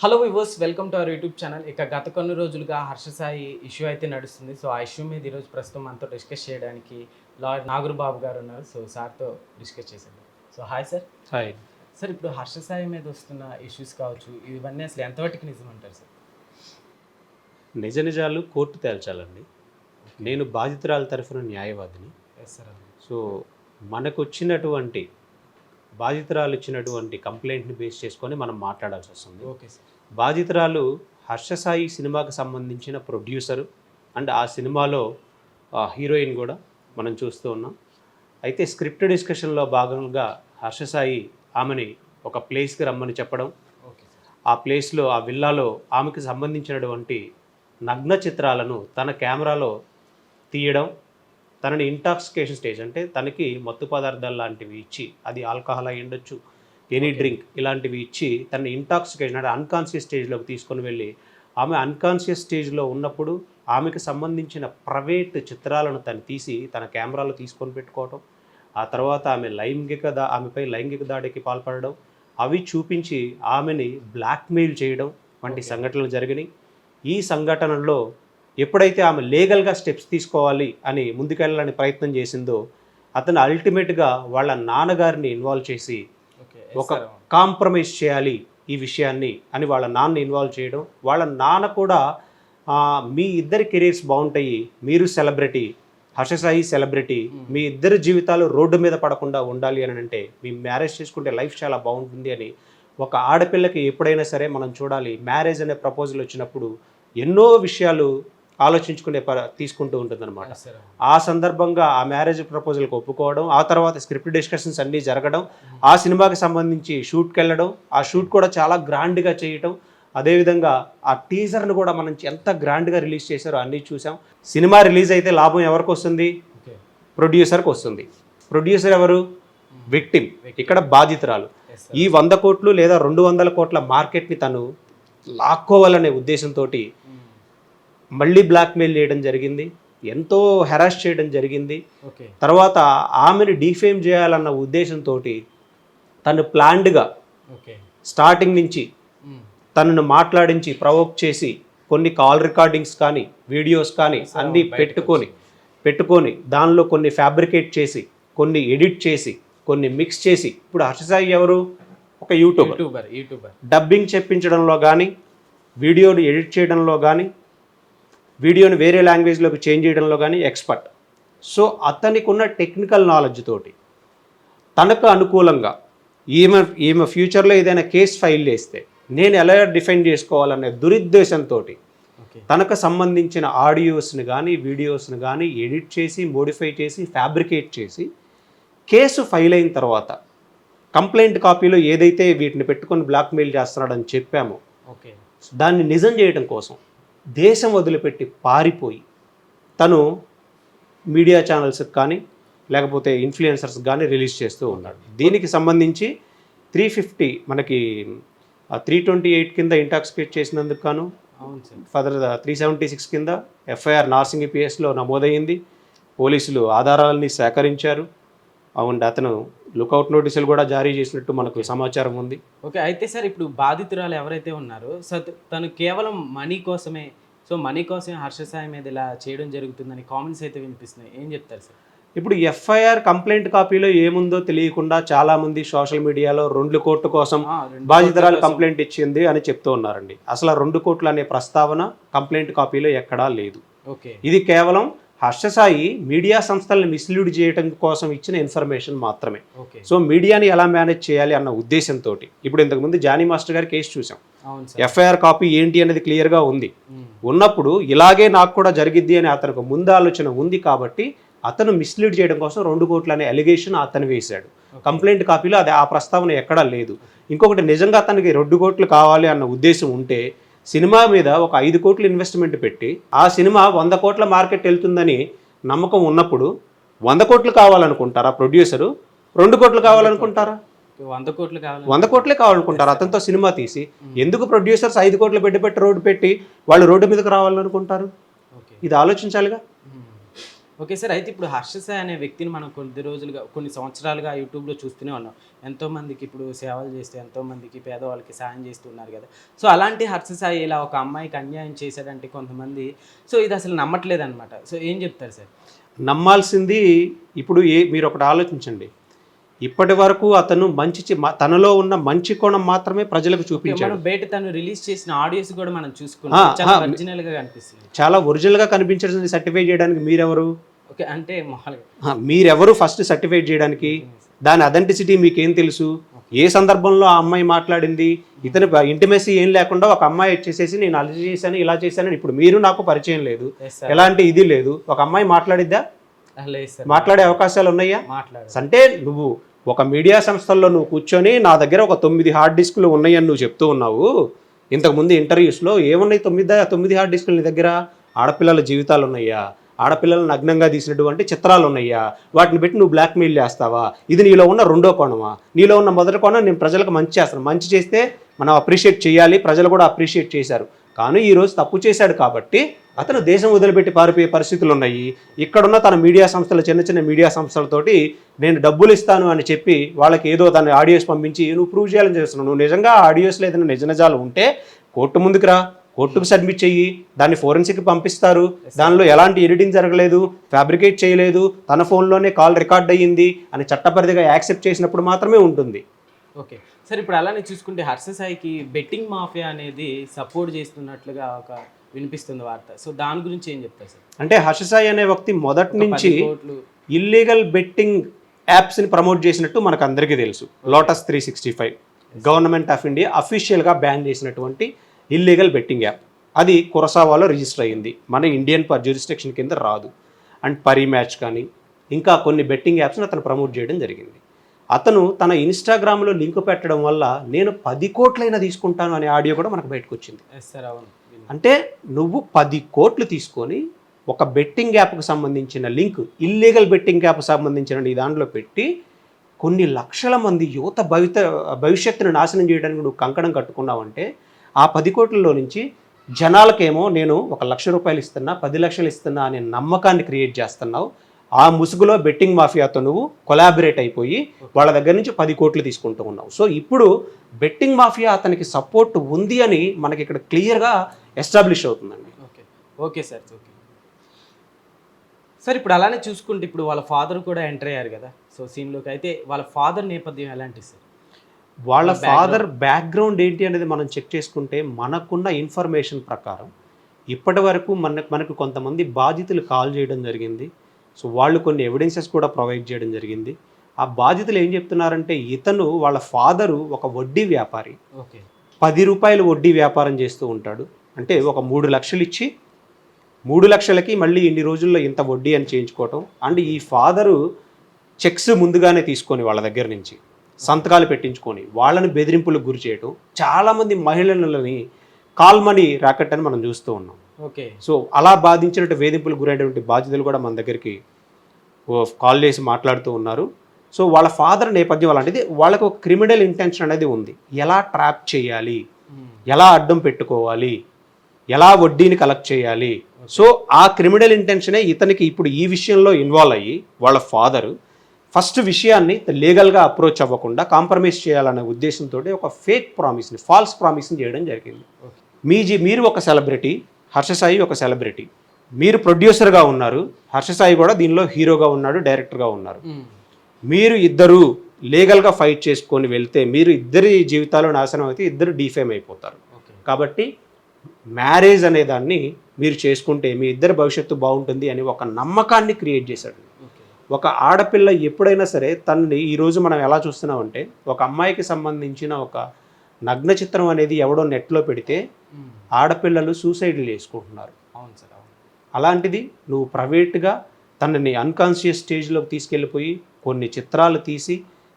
Hello viewers, welcome to our YouTube channel. ఇక గత కొన్ని రోజులుగా హర్ష సాయి ఇష్యూ అయితే నడుస్తుంది. సో ఆ ఇష్యూ మీద ఈరోజు ప్రస్తుతం మనతో డిస్కస్ చేయడానికి లాయర్ నాగూర్ బాబు గారు ఉన్నారు. సో సార్తో డిస్కస్ చేసేద్దాం. So hi sir. Hi. Sir, ఇప్పుడు హర్ష సాయి మీద వస్తున్న ఇష్యూస్ కావచ్చు, ఇవన్నీ అసలు ఎంతవరకు నిజం అంటారు సార్? నిజ నిజాలు కోర్టు తేల్చాలండి. నేను బాధితురాల తరఫున న్యాయవాదిని. Yes sir. సో మనకు వచ్చినటువంటి బాధితురాలు ఇచ్చినటువంటి కంప్లైంట్ని బేస్ చేసుకొని మనం మాట్లాడాల్సి వస్తుంది. Okay sir. బాధితురాలు హర్ష సాయి సినిమాకి సంబంధించిన ప్రొడ్యూసరు అండ్ ఆ సినిమాలో హీరోయిన్ కూడా మనం చూస్తూ ఉన్నాం. అయితే స్క్రిప్ట్ డిస్కషన్లో భాగంగా హర్ష సాయి ఆమెని ఒక ప్లేస్కి రమ్మని చెప్పడం, ఓకే సార్. ఆ ప్లేస్లో ఆ విల్లాలో ఆమెకు సంబంధించినటువంటి నగ్న చిత్రాలను తన కెమెరాలో తీయడం, తనని ఇంటాక్సికేషన్ స్టేజ్ అంటే తనకి మత్తు పదార్థాలు లాంటివి ఇచ్చి, అది ఆల్కహాల్ అయి ఉండొచ్చు, ఎనీ డ్రింక్ ఇలాంటివి ఇచ్చి తనని ఇంటాక్సికేషన్ అంటే అన్కాన్షియస్ స్టేజ్లోకి తీసుకొని వెళ్ళి ఆమె అన్కాన్షియస్ స్టేజ్లో ఉన్నప్పుడు ఆమెకు సంబంధించిన ప్రైవేట్ చిత్రాలను తను తీసి తన కెమెరాలో తీసుకొని పెట్టుకోవడం, ఆ తర్వాత ఆమెపై లైంగిక దాడికి పాల్పడడం, అవి చూపించి ఆమెని బ్లాక్మెయిల్ చేయడం వంటి సంఘటనలు జరిగినాయి. ఈ సంఘటనలో ఎప్పుడైతే ఆమె లీగల్గా స్టెప్స్ తీసుకోవాలి అని ముందుకెళ్ళాలని ప్రయత్నం చేసిందో, అతను అల్టిమేట్గా వాళ్ళ నాన్నగారిని ఇన్వాల్వ్ చేసి ఒక కాంప్రమైజ్ చేయాలి ఈ విషయాన్ని అని వాళ్ళ నాన్న ఇన్వాల్వ్ చేయడం, వాళ్ళ నాన్న కూడా మీ ఇద్దరి కెరీర్స్ బాగుంటాయి, మీరు సెలబ్రిటీ, హర్ష సాయి సెలబ్రిటీ, మీ ఇద్దరి జీవితాలు రోడ్డు మీద పడకుండా ఉండాలి అని అంటే మీ మ్యారేజ్ చేసుకుంటే లైఫ్ చాలా బాగుంటుంది అని. ఒక ఆడపిల్లకి ఎప్పుడైనా సరే మనం చూడాలి, మ్యారేజ్ అనే ప్రపోజల్ వచ్చినప్పుడు ఎన్నో విషయాలు ఆలోచించుకునే తీసుకుంటూ ఉంటుందన్నమాట. ఆ సందర్భంగా ఆ మ్యారేజ్ ప్రపోజల్కి ఒప్పుకోవడం, ఆ తర్వాత స్క్రిప్ట్ డిస్కషన్స్ అన్నీ జరగడం, ఆ సినిమాకి సంబంధించి షూట్కి వెళ్ళడం, ఆ షూట్ కూడా చాలా గ్రాండ్గా చేయటం, అదేవిధంగా ఆ టీజర్ను కూడా మనం ఎంత గ్రాండ్గా రిలీజ్ చేశారో అన్నీ చూసాం. సినిమా రిలీజ్ అయితే లాభం ఎవరికి వస్తుంది? ప్రొడ్యూసర్కి వస్తుంది. ప్రొడ్యూసర్ ఎవరు? విక్టిమ్, ఇక్కడ బాధితురాలు. ఈ 100 కోట్లు లేదా 200 కోట్ల మార్కెట్ని తను లాక్కోవాలనే ఉద్దేశంతో మళ్ళీ బ్లాక్మెయిల్ చేయడం జరిగింది, ఎంతో హెరాస్ చేయడం జరిగింది. తర్వాత ఆమెను డిఫేమ్ చేయాలన్న ఉద్దేశంతో తను ప్లాన్డ్గా స్టార్టింగ్ నుంచి తనను మాట్లాడించి ప్రవోక్ చేసి కొన్ని కాల్ రికార్డింగ్స్ కానీ వీడియోస్ కానీ అన్నీ పెట్టుకొని దానిలో కొన్ని ఫ్యాబ్రికేట్ చేసి, కొన్ని ఎడిట్ చేసి, కొన్ని మిక్స్ చేసి, ఇప్పుడు హర్ష సాయి ఎవరు? ఒక యూట్యూబర్. డబ్బింగ్ చెప్పించడంలో కానీ, వీడియోని ఎడిట్ చేయడంలో కానీ, వీడియోని వేరే లాంగ్వేజ్లోకి చేంజ్ చేయడంలో కానీ ఎక్స్పర్ట్. అతనికి ఉన్న టెక్నికల్ నాలెడ్జ్ తోటి తనకు అనుకూలంగా ఈమె ఫ్యూచర్లో ఏదైనా కేసు ఫైల్ చేస్తే నేను ఎలా డిఫెండ్ చేసుకోవాలనే దురుద్దేశంతో తనకు సంబంధించిన ఆడియోస్ని కానీ వీడియోస్ని కానీ ఎడిట్ చేసి, మోడిఫై చేసి, ఫ్యాబ్రికేట్ చేసి కేసు ఫైల్ అయిన తర్వాత కంప్లైంట్ కాపీలో ఏదైతే వీటిని పెట్టుకొని బ్లాక్మెయిల్ చేస్తున్నాడని చెప్పామో దాన్ని నిజం చేయడం కోసం దేశం వదిలిపెట్టి పారిపోయి తను మీడియా ఛానల్స్కి కానీ లేకపోతే ఇన్ఫ్లుయెన్సర్స్కి కానీ రిలీజ్ చేస్తూ ఉన్నాడు. దీనికి సంబంధించి 350 మనకి 328 కింద ఇంటాక్సికేట్ చేసినందుకు గాను ఫర్దర్ 376 కింద ఎఫ్ఐఆర్ నార్సింగి పిఎస్లో నమోదయ్యింది. పోలీసులు ఆధారాలని సేకరించారు. అవును, అతను లుకౌట్ నోటీసులు కూడా జారీ చేసినట్టు మనకు సమాచారం ఉంది. ఓకే, అయితే సార్ ఇప్పుడు బాధితురాలు ఎవరైతే ఉన్నారో తను కేవలం మనీ కోసమే హర్ష సాయి మీద ఇలా చేయడం జరుగుతుందని కామెంట్స్ అయితే వినిపిస్తున్నాయి. ఏం చెప్తారు సార్? ఇప్పుడు ఎఫ్ఐఆర్ కంప్లైంట్ కాపీలో ఏముందో తెలియకుండా చాలామంది సోషల్ మీడియాలో 2 కోట్ల కోసం బాధితురాలు కంప్లైంట్ ఇచ్చింది అని చెప్తూ ఉన్నారండి. అసలు 2 కోట్లు అనే ప్రస్తావన కంప్లైంట్ కాపీలో ఎక్కడా లేదు. ఇది కేవలం హర్ష సాయి మీడియా సంస్థలను మిస్లీడ్ చేయడం కోసం ఇచ్చిన ఇన్ఫర్మేషన్ మాత్రమే. మీడియాని ఎలా మేనేజ్ చేయాలి అన్న ఉద్దేశంతో ఇప్పుడు ఇంతకుముందు జానీ మాస్టర్ గారి కేసు చూసాం. ఎఫ్ఐఆర్ కాపీ ఏంటి అనేది క్లియర్గా ఉంది. ఉన్నప్పుడు ఇలాగే నాకు కూడా జరిగిద్ది అని అతనికి ముందు ఆలోచన ఉంది కాబట్టి అతను మిస్లీడ్ చేయడం కోసం 2 కోట్లు అనే అలిగేషన్ అతను వేశాడు. కంప్లైంట్ కాపీలో ఆ ప్రస్తావన ఎక్కడా లేదు. ఇంకొకటి, నిజంగా అతనికి 2 కోట్లు కావాలి అన్న ఉద్దేశం ఉంటే సినిమా మీద ఒక 5 కోట్లు ఇన్వెస్ట్మెంట్ పెట్టి ఆ సినిమా 100 కోట్ల మార్కెట్ వెళ్తుందని నమ్మకం ఉన్నప్పుడు 100 కోట్లు కావాలనుకుంటారా ప్రొడ్యూసరు? 2 కోట్లు కావాలనుకుంటారా? 100 కోట్లే కావాలనుకుంటారు అతనితో సినిమా తీసి. ఎందుకు ప్రొడ్యూసర్స్ 5 కోట్లు పెట్టి రోడ్డు పెట్టి వాళ్ళు రోడ్డు మీదకి రావాలనుకుంటారు? ఇది ఆలోచించాలిగా. Okay sir. అయితే ఇప్పుడు హర్ష సాయి అనే వ్యక్తిని మనం కొద్ది రోజులుగా, కొన్ని సంవత్సరాలుగా యూట్యూబ్‌లో చూస్తూనే ఉన్నాం. ఎంతోమందికి ఇప్పుడు సేవలు చేస్తూ, ఎంతోమందికి పేదవాళ్ళకి సాయం చేస్తున్నారు కదా! సో, అలాంటి హర్ష సాయి ఇలా ఒక అమ్మాయికి అన్యాయం చేశాడంటే కొంతమంది సో, ఇది అసలు నమ్మట్లేదనమాట. సో, ఏం చెప్తారు సార్? నమ్మాల్సింది ఇప్పుడు మీరు ఒకటి ఆలోచించండి. ఇప్పటి వరకు అతను తనలో ఉన్న మంచి కోణం మాత్రమే ప్రజలకు చూపించాడు. మనం బయట తను రిలీజ్ చేసిన ఆడియోస్ కూడా మనం చూసుకుంటే చాలా ఒరిజినల్‌గా కనిపిస్తుంది. చాలా ఒరిజినల్‌గా కనిపించాల్సింది సర్టిఫై చేయడానికి మీరెవరు? ఓకే. అంటే మామూలుగా మీరెవరు ఫస్ట్ సర్టిఫై చేయడానికి? దాని అథెంటిసిటీ మీకేం తెలుసు? ఏ సందర్భంలో ఆ అమ్మాయి మాట్లాడింది? ఇతని ఇంటిమేసీ ఏం లేకుండా ఒక అమ్మాయి వచ్చేసేసి నేను అలా చేశాను, ఇలా చేశాను, ఇప్పుడు మీరు నాకు పరిచయం లేదు, ఎలాంటి ఇది లేదు, ఒక అమ్మాయి మాట్లాడిద్దా? లేదు సార్. మాట్లాడే అవకాశాలు ఉన్నాయా? అంటే నువ్వు ఒక మీడియా సంస్థల్లో నువ్వు కూర్చొని నా దగ్గర ఒక 9 హార్డ్ డిస్కులు ఉన్నాయని నువ్వు చెప్తూ ఉన్నావు. ఇంతకుముందు ఇంటర్వ్యూస్లో ఏమున్నాయి? 9 హార్డ్ డిస్కులు నీ దగ్గర? ఆడపిల్లల జీవితాలు ఉన్నాయా? ఆడపిల్లలు నగ్నంగా తీసినటువంటి చిత్రాలు ఉన్నాయా? వాటిని పెట్టి నువ్వు బ్లాక్మెయిల్ చేస్తావా? ఇది నీలో ఉన్న రెండో కోణమా? నీలో ఉన్న మొదటి కోణం నేను ప్రజలకు మంచి చేస్తాను, మంచి చేస్తే మనం అప్రిషియేట్ చేయాలి, ప్రజలు కూడా అప్రిషియేట్ చేశారు. కానీ ఈరోజు తప్పు చేశాడు కాబట్టి అతను దేశం వదిలిపెట్టి పారిపోయే పరిస్థితులు ఉన్నాయి. ఇక్కడున్న తన మీడియా సంస్థలు, చిన్న చిన్న మీడియా సంస్థలతోటి నేను డబ్బులు ఇస్తాను అని చెప్పి వాళ్ళకి ఏదో తన ఆడియోస్ పంపించి నువ్వు ప్రూవ్ చేయాలని చేస్తున్నావు. నువ్వు నిజంగా ఆడియోస్లో ఏదైనా నిజాలు ఉంటే కోర్టు ముందుకు రా, కోర్టుకు సబ్మిట్ చెయ్యి, దాన్ని ఫోరెన్సిక్ పంపిస్తారు. దానిలో ఎలాంటి ఎడిటింగ్ జరగలేదు, ఫ్యాబ్రికేట్ చేయలేదు, తన ఫోన్లోనే కాల్ రికార్డ్ అయ్యింది అని చట్టపరిధిగా యాక్సెప్ట్ చేసినప్పుడు మాత్రమే ఉంటుంది. Okay sir. ఇప్పుడు అలానే చూసుకుంటే హర్ష సాయికి బెట్టింగ్ మాఫియా అనేది సపోర్ట్ చేస్తున్నట్లుగా ఒక వినిపిస్తుంది వార్త. సో, దాని గురించి ఏం చెప్తారు సార్? అంటే హర్ష సాయి అనే వ్యక్తి మొదటి నుంచి ఇల్లీగల్ బెట్టింగ్ యాప్స్ని ప్రమోట్ చేసినట్టు మనకు అందరికీ తెలుసు. లోటస్ 365 గవర్నమెంట్ ఆఫ్ ఇండియా అఫీషియల్గా బ్యాన్ చేసినటువంటి ఇల్లీగల్ బెట్టింగ్ యాప్. అది కురసావాలో రిజిస్టర్ అయ్యింది, మన ఇండియన్ జ్యూరిస్డిక్షన్ కింద రాదు. అండ్ పరీ మ్యాచ్ కానీ ఇంకా కొన్ని బెట్టింగ్ యాప్స్ని అతను ప్రమోట్ చేయడం జరిగింది. అతను తన ఇన్స్టాగ్రామ్లో లింక్ పెట్టడం వల్ల నేను 10 కోట్లైనా తీసుకుంటాను అనే ఆడియో కూడా మనకు బయటకు వచ్చింది. అంటే నువ్వు 10 కోట్లు తీసుకొని ఒక బెట్టింగ్ యాప్కి సంబంధించిన లింక్, ఇల్లీగల్ బెట్టింగ్ యాప్కి సంబంధించిన ఈ దాంట్లో పెట్టి కొన్ని లక్షల మంది యువత భవిష్యత్తును నాశనం చేయడానికి నువ్వు కంకణం కట్టుకున్నావంటే ఆ 10 కోట్లలో నుంచి జనాలకేమో నేను 1 లక్ష రూపాయలు ఇస్తున్నా, 10 లక్షలు ఇస్తున్నా అనే నమ్మకాన్ని క్రియేట్ చేస్తున్నావు. ఆ ముసుగులో బెట్టింగ్ మాఫియాతో నువ్వు కొలాబరేట్ అయిపోయి వాళ్ళ దగ్గర నుంచి 10 కోట్లు తీసుకుంటూ ఉన్నావు. సో ఇప్పుడు బెట్టింగ్ మాఫియా అతనికి సపోర్ట్ ఉంది అని మనకి ఇక్కడ క్లియర్గా ఎస్టాబ్లిష్ అవుతుందండి. Okay okay sir. Okay sir. ఇప్పుడు అలానే చూసుకుంటే ఇప్పుడు వాళ్ళ ఫాదర్ కూడా ఎంటర్ అయ్యారు కదా సో సీన్లోకి. అయితే వాళ్ళ ఫాదర్ నేపథ్యం ఎలాంటి సార్? వాళ్ళ ఫాదర్ బ్యాక్గ్రౌండ్ ఏంటి అనేది మనం చెక్ చేసుకుంటే మనకున్న ఇన్ఫర్మేషన్ ప్రకారం ఇప్పటి వరకు మనకు కొంతమంది బాధితులు కాల్ చేయడం జరిగింది. సో వాళ్ళు కొన్ని ఎవిడెన్సెస్ కూడా ప్రొవైడ్ చేయడం జరిగింది. ఆ బాధితులు ఏం చెప్తున్నారంటే ఇతను వాళ్ళ ఫాదరు ఒక వడ్డీ వ్యాపారి, 10 రూపాయలు వడ్డీ వ్యాపారం చేస్తూ ఉంటాడు. అంటే ఒక 3 లక్షలు ఇచ్చి 3 లక్షలకి మళ్ళీ ఇన్ని రోజుల్లో ఇంత వడ్డీ అని చేయించుకోవటం. అండ్ ఈ ఫాదరు చెక్స్ ముందుగానే తీసుకొని వాళ్ళ దగ్గర నుంచి సంతకాలు పెట్టించుకొని వాళ్ళని బెదిరింపులకు గురి చేయటం. చాలామంది మహిళలని కాల్ మనీ ర్యాకెట్ అని మనం చూస్తూ ఉన్నాం. ఓకే. సో అలా బాధించినట్టు వేధింపులకు గురైనటువంటి బాధితులు కూడా మన దగ్గరికి కాల్ చేసి మాట్లాడుతూ ఉన్నారు. సో వాళ్ళ ఫాదర్ నేపథ్యం అలాంటిది. వాళ్ళకు ఒక క్రిమినల్ ఇంటెన్షన్ అనేది ఉంది. ఎలా ట్రాప్ చేయాలి, ఎలా అడ్డం పెట్టుకోవాలి, ఎలా వడ్డీని కలెక్ట్ చేయాలి. సో ఆ క్రిమినల్ ఇంటెన్షనే ఇతనికి ఇప్పుడు ఈ విషయంలో ఇన్వాల్వ్ అయ్యి వాళ్ళ ఫాదరు ఫస్ట్ విషయాన్ని లీగల్గా అప్రోచ్ అవ్వకుండా కాంప్రమైజ్ చేయాలనే ఉద్దేశంతో ఒక ఫేక్ ప్రామిస్ని, ఫాల్స్ ప్రామిస్ని చేయడం జరిగింది. మీరు ఒక సెలబ్రిటీ, హర్ష సాయి ఒక సెలబ్రిటీ, మీరు ప్రొడ్యూసర్గా ఉన్నారు, హర్ష సాయి కూడా దీనిలో హీరోగా ఉన్నాడు, డైరెక్టర్గా ఉన్నారు. మీరు ఇద్దరు లీగల్గా ఫైట్ చేసుకొని వెళ్తే మీరు ఇద్దరి జీవితాలు నాశనం అయితే ఇద్దరు డిఫేమ్ అయిపోతారు. కాబట్టి మ్యారేజ్ అనే దాన్ని మీరు చేసుకుంటే మీ ఇద్దరి భవిష్యత్తు బాగుంటుంది అని ఒక నమ్మకాన్ని క్రియేట్ చేశాడు. ఒక ఆడపిల్ల ఎప్పుడైనా సరే తనని ఈరోజు మనం ఎలా చూస్తున్నామంటే ఒక అమ్మాయికి సంబంధించిన ఒక నగ్న చిత్రం అనేది ఎవడో నెట్లో పెడితే ఆడపిల్లలు సూసైడ్లు చేసుకుంటున్నారు. అవును సార్. అలాంటిది నువ్వు ప్రైవేట్గా తనని అన్కాన్షియస్ స్టేజ్లోకి తీసుకెళ్ళిపోయి కొన్ని చిత్రాలు తీసి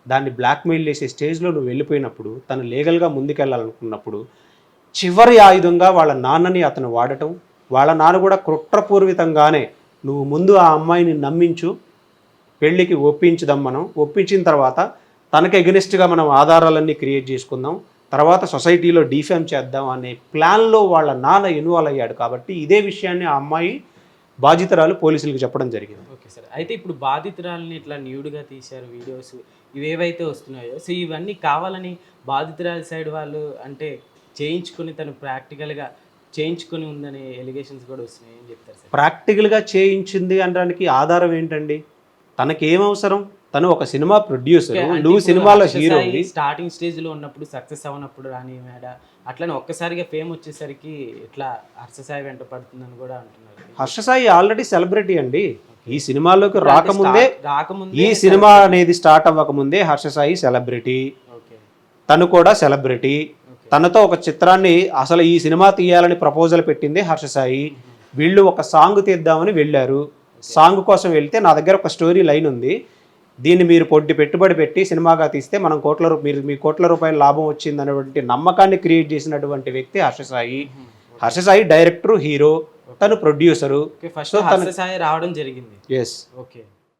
దాన్ని బ్లాక్మెయిల్ చేసే స్టేజ్లో నువ్వు వెళ్ళిపోయినప్పుడు తను లీగల్గా ముందుకెళ్ళాలనుకున్నప్పుడు చివరి ఆయుధంగా వాళ్ళ నాన్నని అతను వాడటం, వాళ్ళ నాన్న కూడా కుట్రపూర్వితంగానే నువ్వు ముందు ఆ అమ్మాయిని నమ్మించు, పెళ్ళికి ఒప్పించుదాం, మనం ఒప్పించిన తర్వాత తనకు ఎగనిస్ట్గా మనం ఆధారాలన్నీ క్రియేట్ చేసుకుందాం, తర్వాత సొసైటీలో డిఫేమ్ చేద్దాం అనే ప్లాన్లో వాళ్ళ నాన్న ఇన్వాల్వ్ అయ్యాడు. కాబట్టి ఇదే విషయాన్ని ఆ అమ్మాయి బాధితురాలు పోలీసులకు చెప్పడం జరిగింది. Okay sir. అయితే ఇప్పుడు బాధితురాలని ఇట్లా న్యూడ్గా తీశారు వీడియోస్ ఇవేవైతే వస్తున్నాయో, సో ఇవన్నీ కావాలని బాధితురాలి సైడ్ వాళ్ళు అంటే చేయించుకుని తను ప్రాక్టికల్గా చేయించుకుని ఉందనే ఎలిగేషన్స్ కూడా వస్తున్నాయి. ఏం చెప్తారు సార్? ప్రాక్టికల్గా చేయించింది అనడానికి ఆధారం ఏంటండి? తనకేం అవసరం? తను ఒక సినిమా ప్రొడ్యూసర్, నువ్వు సినిమాలో హీరో. స్టార్టింగ్ స్టేజ్లో ఉన్నప్పుడు సక్సెస్ అవనప్పుడు రాని మేడ అట్లనే ఒక్కసారిగా ఫేమ్ వచ్చేసరికి ఇట్లా హర్షసాయి వెంట పడుతుందని కూడా అంటున్నారు. హర్షసాయి ఆల్రెడీ సెలబ్రిటీ అండి. ఈ సినిమాలోకి రాకముందే, రాకముందే ఈ సినిమా అనేది స్టార్ట్ అవ్వకముందే హర్షసాయి సెలబ్రిటీ, ఓకే తను కూడా సెలబ్రిటీ. తనతో ఒక చిత్రాన్ని అసలు ఈ సినిమా తీయాలని ప్రపోజల్ పెట్టింది హర్షసాయి. వీళ్ళు ఒక సాంగ్ తీద్దామని వెళ్ళారు. సాంగ్ కోసం వెళ్తే నా దగ్గర ఒక స్టోరీ లైన్ ఉంది, దీన్ని మీరు పెట్టుబడి పెట్టి సినిమాగా తీస్తే మనం మీ కోట్ల రూపాయల లాభం వచ్చింది అనేటువంటి నమ్మకాన్ని క్రియేట్ చేసినటువంటి వ్యక్తి హర్షసాయి. హర్షసాయి డైరెక్టర్, హీరో, తను ప్రొడ్యూసరు. ఫస్ట్ హర్షసాయి రావడం జరిగింది. ఎస్. ఓకే.